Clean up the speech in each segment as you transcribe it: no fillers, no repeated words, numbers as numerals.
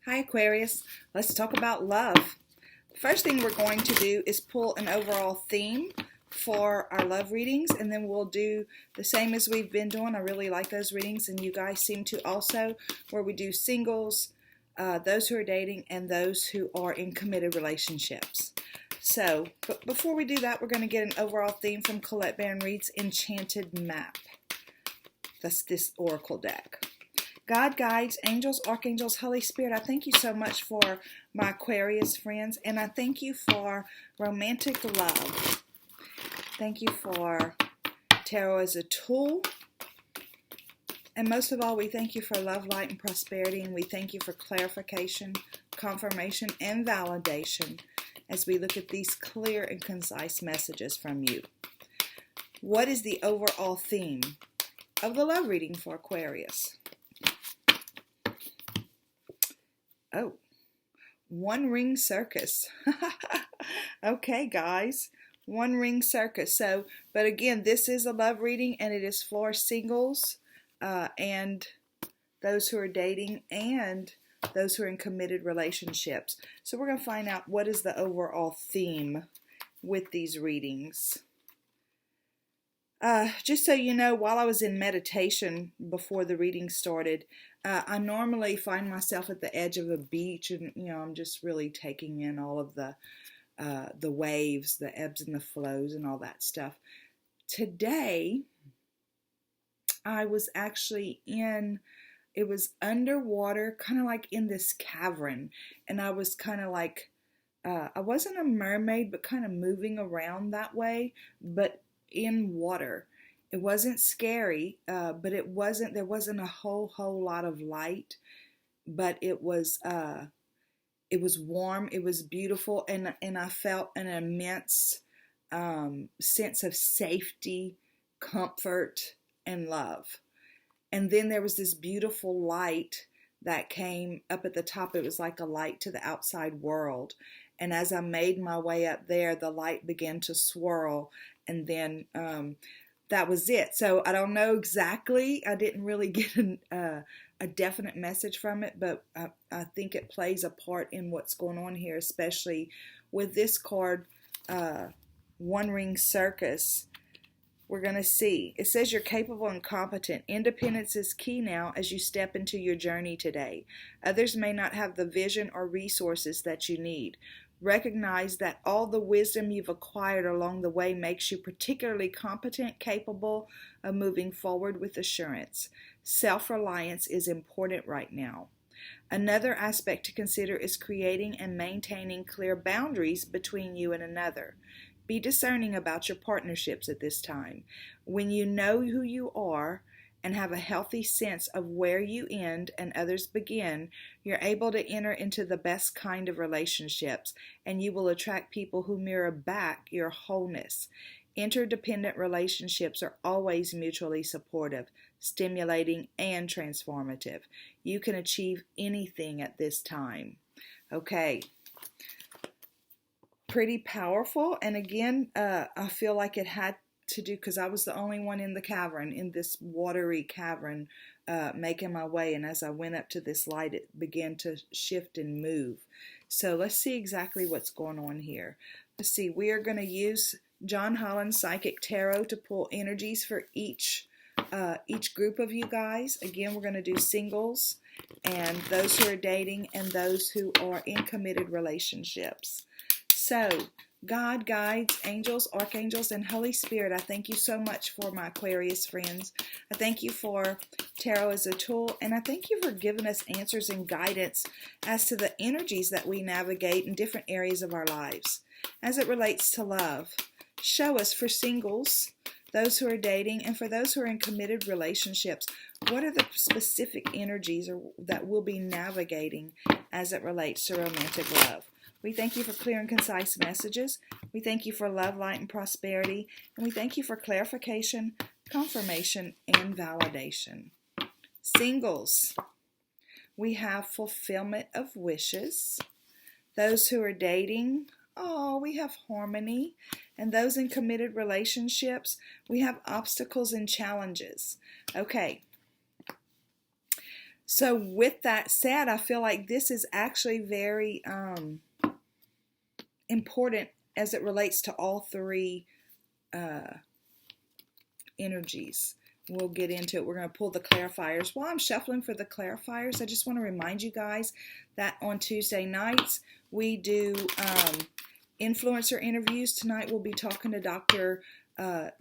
Hi Aquarius, let's talk about love. The first thing we're going to do is pull an overall theme for our love readings, and then we'll do the same as we've been doing. I really like those readings, and you guys seem to also, where we do singles, those who are dating, and those who are in committed relationships. So, but before we do that, we're going to get an overall theme from Colette Baron Reid's Enchanted Map. That's this oracle deck. God, guides, angels, archangels, Holy Spirit, I thank you so much for my Aquarius friends, and I thank you for romantic love. Thank you for tarot as a tool. And most of all, we thank you for love, light, and prosperity, and we thank you for clarification, confirmation, and validation as we look at these clear and concise messages from you. What is the overall theme of the love reading for Aquarius? Oh, one ring circus. Okay, guys, one ring circus. So, but again, this is a love reading, and it is for singles and those who are dating and those who are in committed relationships. So we're going to find out what is the overall theme with these readings. Just so you know, while I was in meditation before the reading started, I normally find myself at the edge of a beach, and I'm just really taking in all of the waves, the ebbs and the flows, and all that stuff. Today, I was actually it was underwater, kind of like in this cavern, and I was kind of like, I wasn't a mermaid, but kind of moving around that way, but in water. It wasn't scary, but there wasn't a whole lot of light, but it was warm, it was beautiful, and I felt an immense sense of safety, comfort, and love. And then there was this beautiful light that came up at the top. It was like a light to the outside world. And as I made my way up there, the light began to swirl, and then that was it. So I don't know exactly. I didn't really get a definite message from it, but I think it plays a part in what's going on here, especially with this card, One Ring Circus. We're going to see. It says you're capable and competent. Independence is key now as you step into your journey today. Others may not have the vision or resources that you need. Recognize that all the wisdom you've acquired along the way makes you particularly competent, capable of moving forward with assurance. Self-reliance is important right now. Another aspect to consider is creating and maintaining clear boundaries between you and another. Be discerning about your partnerships at this time. When you know who you are and have a healthy sense of where you end and others begin, you're able to enter into the best kind of relationships, and you will attract people who mirror back your wholeness. Interdependent relationships are always mutually supportive, stimulating, and transformative. You can achieve anything at this time. Okay. Pretty powerful, and again, I feel like it had to do, because I was the only one in the cavern, in this watery cavern, making my way, and as I went up to this light, it began to shift and move. So let's see exactly what's going on here. Let's see, we are going to use John Holland's Psychic Tarot to pull energies for each group of you guys. Again, we're going to do singles, and those who are dating, and those who are in committed relationships. So, God, guides, angels, archangels, and Holy Spirit, I thank you so much for my Aquarius friends. I thank you for tarot as a tool, and I thank you for giving us answers and guidance as to the energies that we navigate in different areas of our lives. As it relates to love, show us for singles, those who are dating, and for those who are in committed relationships, what are the specific energies that we'll be navigating as it relates to romantic love? We thank you for clear and concise messages. We thank you for love, light, and prosperity. And we thank you for clarification, confirmation, and validation. Singles, we have fulfillment of wishes. Those who are dating, we have harmony. And those in committed relationships, we have obstacles and challenges. Okay. So with that said, I feel like this is actually very important as it relates to all three energies. We'll get into it. We're going to pull the clarifiers. While I'm shuffling for the clarifiers, I just want to remind you guys that on Tuesday nights, we do influencer interviews. Tonight, we'll be talking to Dr.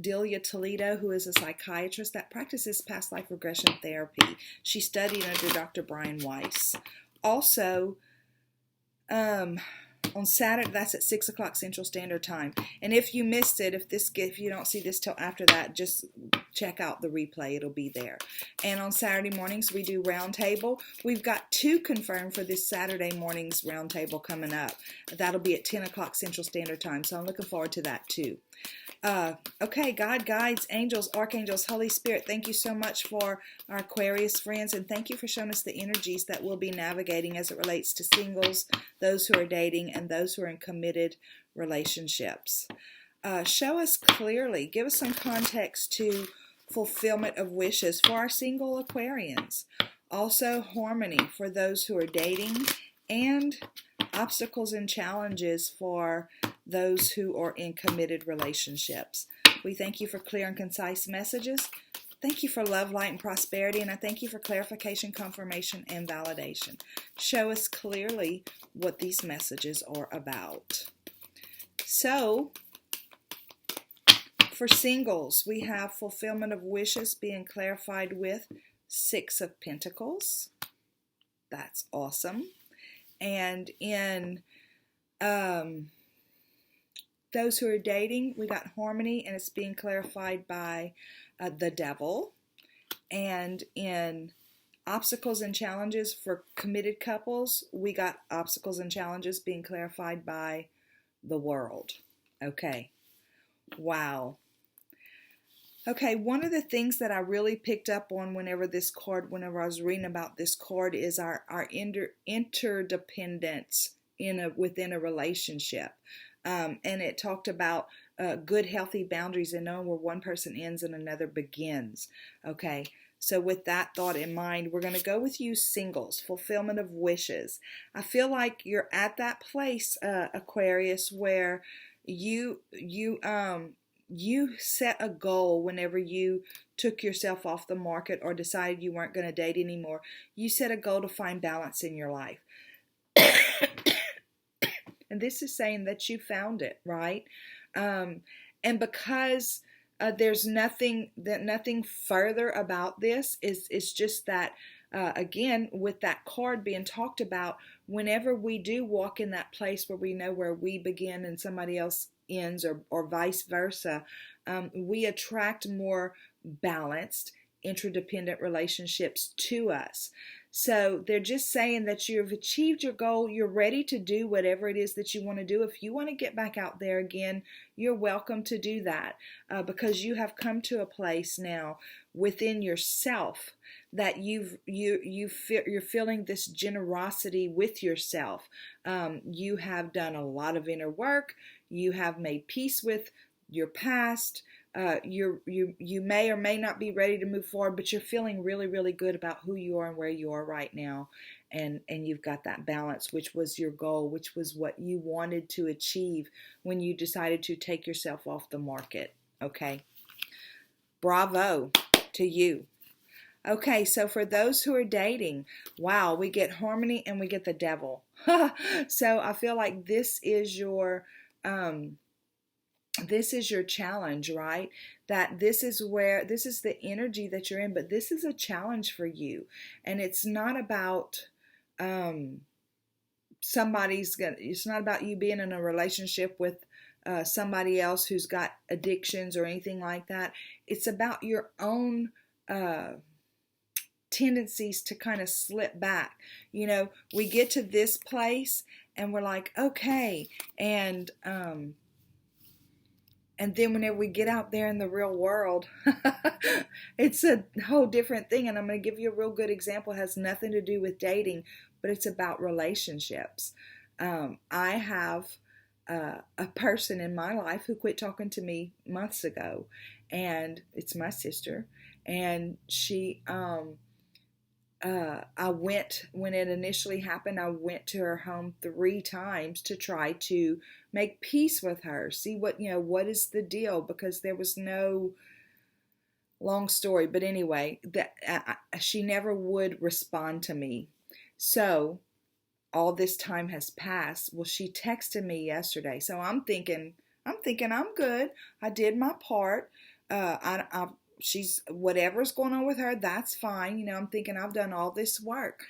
Delia Toledo, who is a psychiatrist that practices past life regression therapy. She studied under Dr. Brian Weiss. Also, on Saturday, that's at 6 o'clock Central Standard Time. And if you missed it, if you don't see this till after that, just check out the replay. It'll be there. And on Saturday mornings, we do roundtable. We've got 2 confirmed for this Saturday morning's roundtable coming up. That'll be at 10 o'clock Central Standard Time. So I'm looking forward to that too. Okay, God, guides, angels, archangels, Holy Spirit, thank you so much for our Aquarius friends, and thank you for showing us the energies that we'll be navigating as it relates to singles, those who are dating, and those who are in committed relationships. Show us clearly, give us some context to fulfillment of wishes for our single Aquarians. Also, harmony for those who are dating, and obstacles and challenges for those who are in committed relationships. We thank you for clear and concise messages. Thank you for love, light, and prosperity, and I thank you for clarification, confirmation, and validation. Show us clearly what these messages are about. So, for singles, we have fulfillment of wishes being clarified with 6 of Pentacles. That's awesome. And in those who are dating, we got harmony, and it's being clarified by the Devil. And in obstacles and challenges for committed couples, we got obstacles and challenges being clarified by the World. Okay. Wow. Okay, one of the things that I really picked up on whenever I was reading about this card is our interdependence within a relationship. And it talked about good, healthy boundaries and knowing where one person ends and another begins. Okay, so with that thought in mind, we're going to go with you singles, fulfillment of wishes. I feel like you're at that place, Aquarius, where you set a goal whenever you took yourself off the market or decided you weren't going to date anymore. You set a goal to find balance in your life. And this is saying that you found it, right? And because there's nothing further about this, it's just that, again, with that card being talked about, whenever we do walk in that place where we know where we begin and somebody else ends, or vice versa, we attract more balanced, interdependent relationships to us. So they're just saying that you've achieved your goal. You're ready to do whatever it is that you want to do. If you want to get back out there again, you're welcome to do that, because you have come to a place now within yourself that you're feeling this generosity with yourself. You have done a lot of inner work. You have made peace with your past. You may or may not be ready to move forward, but you're feeling really, really good about who you are and where you are right now. And you've got that balance, which was your goal, which was what you wanted to achieve when you decided to take yourself off the market. Okay. Bravo to you. Okay, so for those who are dating, wow, we get harmony and we get the Devil. So I feel like this is your challenge, right? That this is the energy that you're in, but this is a challenge for you. And it's not about it's not about you being in a relationship with somebody else who's got addictions or anything like that. It's about your own tendencies to kind of slip back. You know, we get to this place and we're like, okay, and then whenever we get out there in the real world, it's a whole different thing. And I'm going to give you a real good example. It has nothing to do with dating, but it's about relationships. I have a person in my life who quit talking to me months ago, and it's my sister. And she when it initially happened, I went to her home 3 times to try to make peace with her. See what is the deal? Because there was no long story. But anyway, she never would respond to me. So all this time has passed. Well, she texted me yesterday. So I'm thinking I'm good. I did my part. She's whatever's going on with her, that's fine. I'm thinking I've done all this work.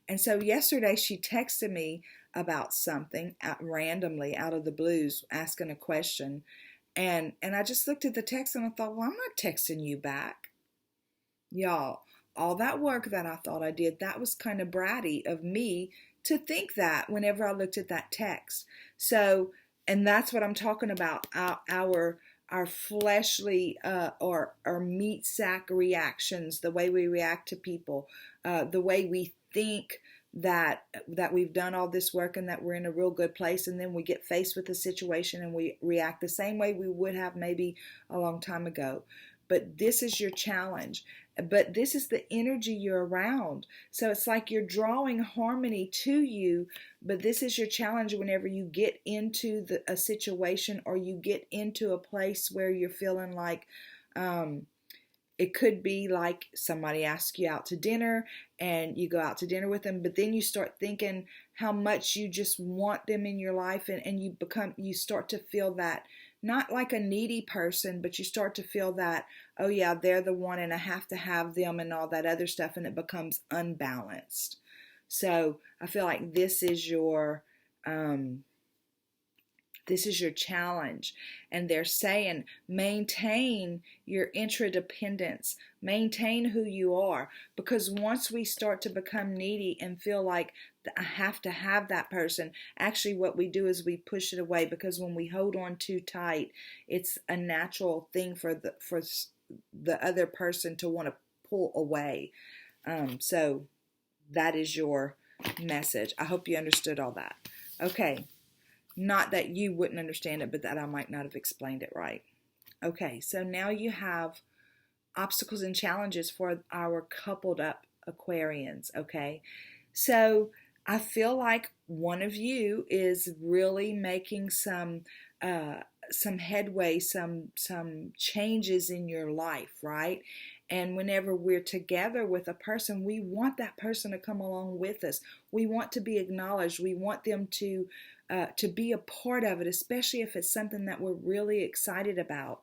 And so yesterday she texted me about something randomly out of the blues, asking a question. And I just looked at the text and I thought, well, I'm not texting you back. Y'all, all that work that I thought I did, that was kind of bratty of me to think that whenever I looked at that text. So, and that's what I'm talking about, our fleshly or meat sack reactions, the way we react to people, the way we think that we've done all this work and that we're in a real good place, and then we get faced with a situation and we react the same way we would have maybe a long time ago. But this is your challenge. But this is the energy you're around. So it's like you're drawing harmony to you, but this is your challenge whenever you get into a situation or you get into a place where you're feeling like it could be like somebody asks you out to dinner and you go out to dinner with them, but then you start thinking how much you just want them in your life, and you start to feel that, not like a needy person, but you start to feel that, oh yeah, they're the one and I have to have them and all that other stuff, and it becomes unbalanced. So I feel like this is your challenge. And they're saying, maintain your interdependence, maintain who you are. Because once we start to become needy and feel like I have to have that person, actually what we do is we push it away, because when we hold on too tight, it's a natural thing for the other person to want to pull away. So that is your message. I hope you understood all that. Okay. Not that you wouldn't understand it, but that I might not have explained it right. Okay, so now you have obstacles and challenges for our coupled up Aquarians, okay? So I feel like one of you is really making some headway, some changes in your life, right? And whenever we're together with a person, we want that person to come along with us. We want to be acknowledged. We want them to be a part of it, especially if it's something that we're really excited about.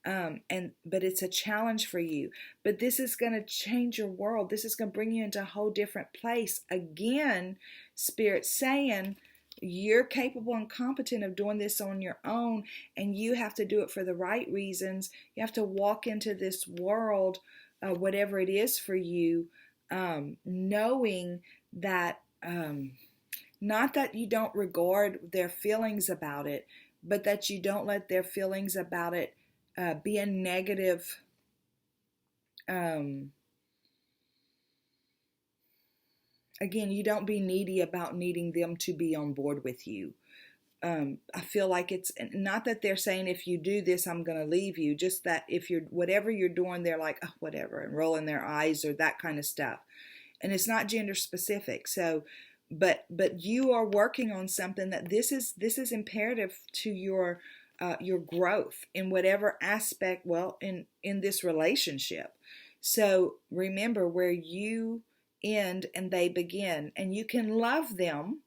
But it's a challenge for you. But this is going to change your world. This is going to bring you into a whole different place. Again, Spirit's saying you're capable and competent of doing this on your own, and you have to do it for the right reasons. You have to walk into this world, whatever it is for you, knowing that not that you don't regard their feelings about it, but that you don't let their feelings about it be a negative again, you don't be needy about needing them to be on board with you. I feel like it's not that they're saying, if you do this, I'm going to leave you. Just that if whatever you're doing, they're like, oh, whatever, and rolling their eyes or that kind of stuff. And it's not gender specific. So, but you are working on something that this is imperative to your growth in whatever aspect, well, in this relationship. So remember, where you end and they begin, and you can love them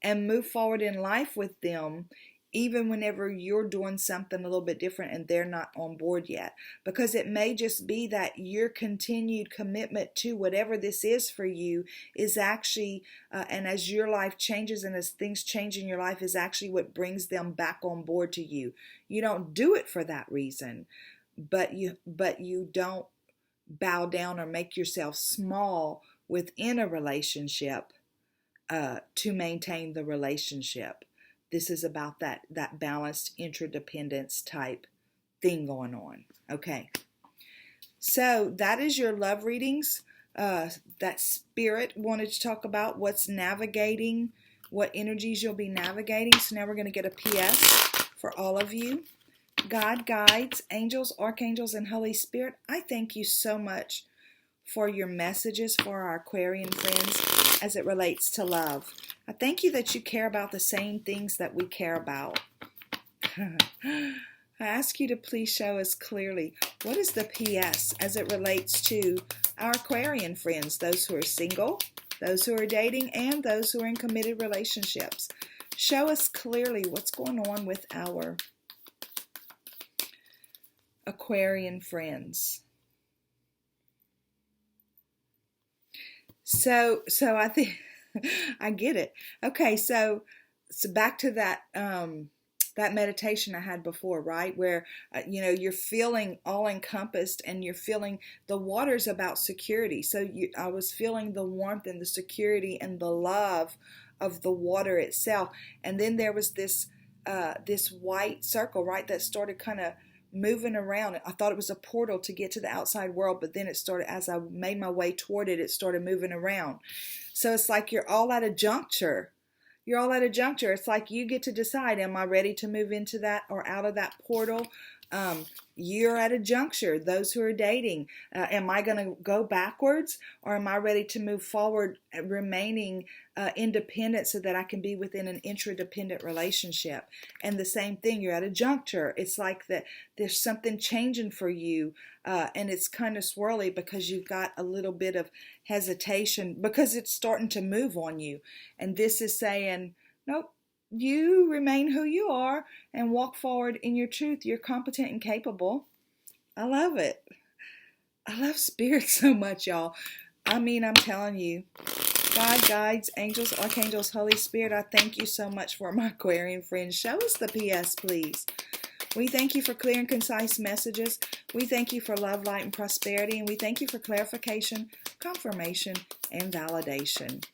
and move forward in life with them, even whenever you're doing something a little bit different and they're not on board yet. Because it may just be that your continued commitment to whatever this is for you is actually, and as your life changes and as things change in your life, is actually what brings them back on board to you. You don't do it for that reason, but you don't bow down or make yourself small within a relationship to maintain the relationship. This is about that balanced interdependence type thing going on. Okay. So that is your love readings. That Spirit wanted to talk about what's navigating, what energies you'll be navigating. So now we're going to get a PS for all of you. God, guides, angels, archangels, and Holy Spirit, I thank you so much for your messages for our Aquarian friends as it relates to love. I thank you that you care about the same things that we care about. I ask you to please show us clearly what is the PS as it relates to our Aquarian friends, those who are single, those who are dating, and those who are in committed relationships. Show us clearly what's going on with our Aquarian friends. So I think I get it. Okay, so back to that that meditation I had before, right? Where you're feeling all encompassed, and you're feeling the water's about security. So I was feeling the warmth and the security and the love of the water itself. And then there was this white circle, right, that started kind of moving around. I thought it was a portal to get to the outside world, but then it started, as I made my way toward it, it started moving around. So it's like you're all at a juncture. You're all at a juncture. It's like you get to decide, am I ready to move into that or out of that portal? You're at a juncture. Those who are dating, am I going to go backwards, or am I ready to move forward, remaining independent so that I can be within an interdependent relationship? And the same thing, you're at a juncture. It's like that there's something changing for you, and it's kind of swirly because you've got a little bit of hesitation because it's starting to move on you. And this is saying, nope. You remain who you are and walk forward in your truth. You're competent and capable. I love it. I love spirit so much, y'all. I mean, I'm telling you, God, guides, angels, archangels, Holy Spirit, I thank you so much for my Aquarian friends. Show us the PS, please. We thank you for clear and concise messages. We thank you for love, light, and prosperity. And we thank you for clarification, confirmation, and validation.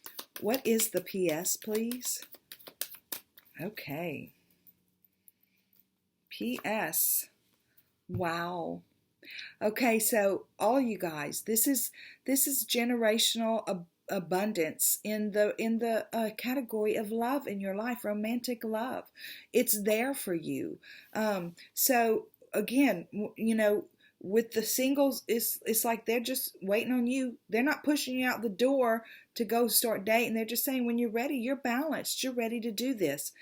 What is the PS, please? Okay. P.S. Wow. Okay, so all you guys, this is generational abundance in the category of love in your life, romantic love. It's there for you. So again, with the singles, it's like they're just waiting on you. They're not pushing you out the door to go start dating. They're just saying, when you're ready, you're balanced, you're ready to do this.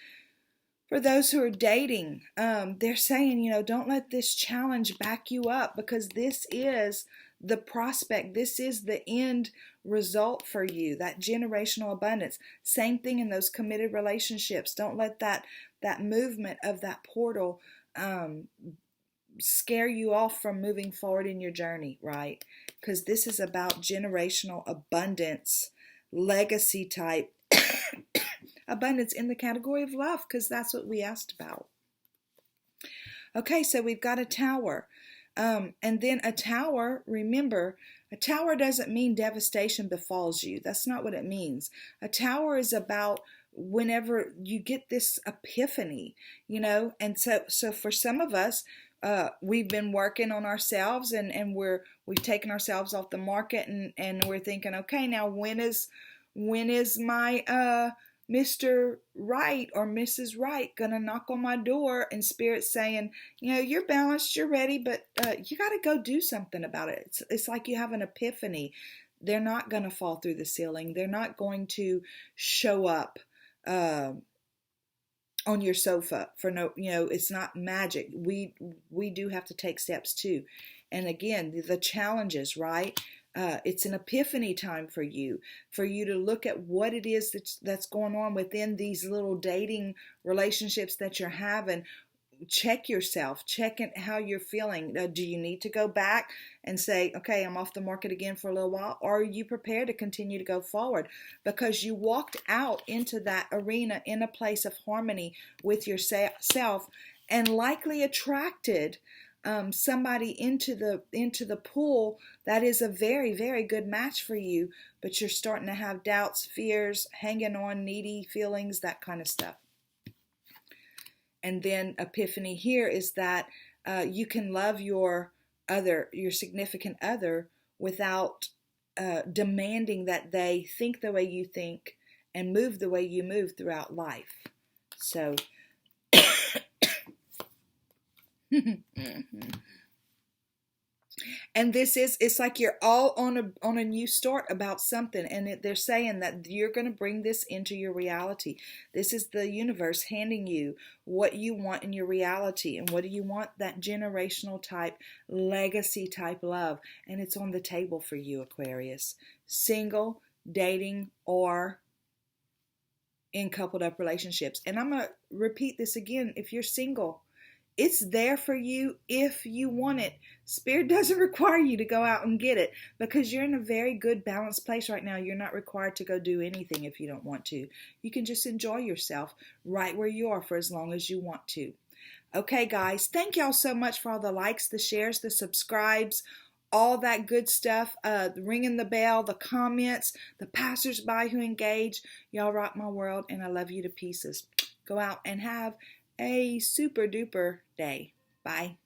For those who are dating, they're saying, don't let this challenge back you up, because this is the prospect. This is the end result for you, that generational abundance. Same thing in those committed relationships. Don't let that movement of that portal scare you off from moving forward in your journey, right? Because this is about generational abundance, legacy type abundance in the category of love, because that's what we asked about. Okay, so we've got a tower. And then a tower, remember, a tower doesn't mean devastation befalls you. That's not what it means. A tower is about whenever you get this epiphany, and so for some of us, we've been working on ourselves, and we've taken ourselves off the market, and we're thinking, okay, now when is my Mr. Right or Mrs. Right gonna knock on my door, and Spirit's saying, you're balanced, you're ready, but you got to go do something about it. It's like you have an epiphany. They're not gonna fall through the ceiling. They're not going to show up on your sofa for no, it's not magic. We do have to take steps too. And again, the challenges, right? It's an epiphany time for you to look at what it is that's going on within these little dating relationships that you're having. Check yourself, check how you're feeling. Do you need to go back and say, okay, I'm off the market again for a little while? Or are you prepared to continue to go forward? Because you walked out into that arena in a place of harmony with yourself, and likely attracted somebody into the pool that is a very, very good match for you, but you're starting to have doubts, fears, hanging on, needy feelings, that kind of stuff. And then epiphany here is that you can love your significant other without demanding that they think the way you think and move the way you move throughout life. So And it's like you're all on a new start about something, and they're saying that you're going to bring this into your reality. This is the universe handing you what you want in your reality. And what do you want? That generational type, legacy type love. And it's on the table for you, Aquarius. Single, dating, or in coupled up relationships. And I'm going to repeat this again. If you're single, it's there for you if you want it. Spirit doesn't require you to go out and get it, because you're in a very good balanced place right now. You're not required to go do anything if you don't want to. You can just enjoy yourself right where you are for as long as you want to. Okay, guys, thank y'all so much for all the likes, the shares, the subscribes, all that good stuff, ringing the bell, the comments, the passersby who engage. Y'all rock my world, and I love you to pieces. Go out and have a super duper day. Bye.